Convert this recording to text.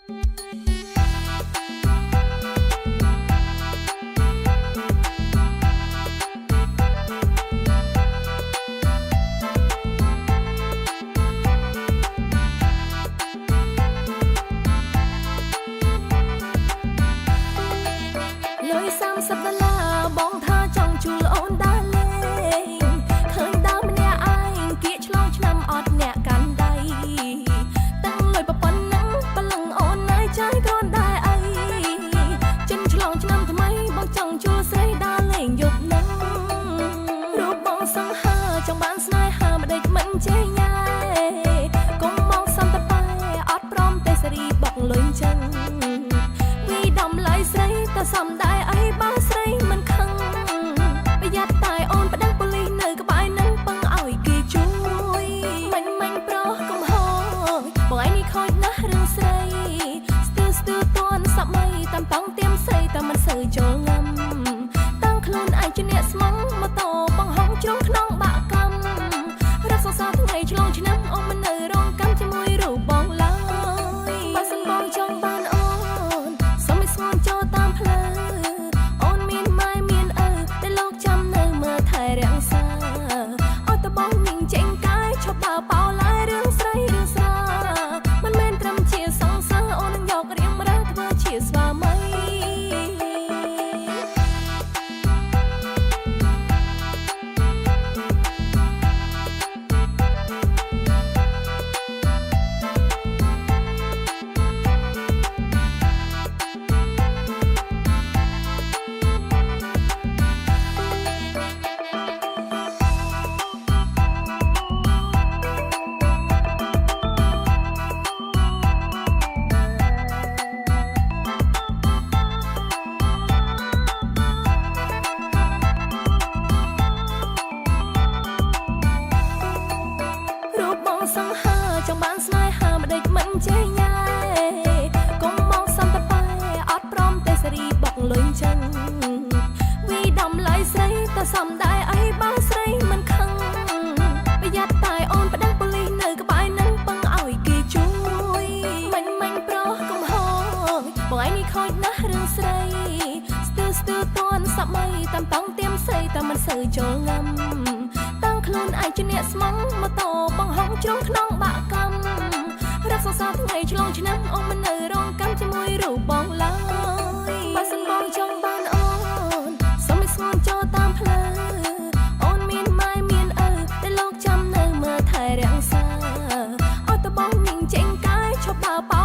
$30បងថាចង់ជួលអូនដើរលេងឃើញដើរម្នាក់ឯងគៀកឆ្លងឆ្នាំអត់អ្នកកាន់ដៃតាំងលុយប៉ុណ្ណឹងប្រឡឹងអូនណាយចាយគ្រាន់ដែរអីចិនឆ្លងឆ្នាំថ្មីបងចង់ជួលស្រីដើរលេងយប់នឹងរូបបងសង្ហាចង់បានស្នេហាមិនដេចមិនចេញញ៉ែកុំមកសំតបែអត់ព្រមទេសេរីបកលុយចឹងវីដំឡៃស្រីតែសំដែរអីបើស្រីមិនខឹងប្រយ័ត្នតែអូនប្តឹងប៉ូលីសនៅក្បែរនឹងពឹងឲ្យគេជួយមិញប្រុសកំហុសបងឯងនេះខូចណាស់រឿងស្រីស្ទើរតន់សម័យតាមតង់ទៀមស័យតែមិនសូវចូលងំតាំងខ្លួនឯងជាអ្នកស្មងម៉ូតូបងហងជ្រុងក្នុងបាក់កម្មរកសរសើរថ្ងៃឆ្លងឆ្នាំអូនមិននៅរងកម្មជាមួយរូបបងឡើយបើសិនបងចង់បានអូនសុំឲ្យស្ងួនចូលតាមផ្លូវអូនមានម៉ែមានឪដែលលោកចាំនៅមើលថែរក្សាអត់តបងញញចេញកាយឈប់ដើរបោឡាយរឿងស្រីរឿងស្រាមិនមែនត្រឹមជាសង្សារអូននឹងយករៀងរើធ្វើជាស្វាមីសង្ហាចង់បានស្នេហាមិនដេចមិនចេះញ៉ែកុំមកសំតបែអត់ព្រមទេសេរីបកលុយចឹងវីដំឡៃស្រីតែសំដែរអីបើស្រីមិនខឹងប្រយ័ត្នតែអូនប្តឹងប៉ូលីសនៅក្បែរនឹងពឹងឲ្យគេជួយមិញប្រុសកំហុសបងឯងនេះខូចណាស់រឿងស្រីស្ទើរតន់សម័យតាមតង់ទៀមស័យតែមិនសូវចូលងំតាំងខ្លួនឯងជាអ្នកស្មងម៉ូតូបងហងជ្រុងក្នុងបាក់កម្មរកសរសើរថ្ងៃឆ្លងឆ្នាំអូនមិននៅរងកម្មជាមួយរូបបងឡើយបើសិនបងចង់បានអូនសុំឲ្យស្ងួនចូលតាមផ្លូវអូនមានម៉ែមានឪដែលលោកចាំនៅមើលថែរក្សាអត់តបងញញចេញកាយឈប់ដើរបោ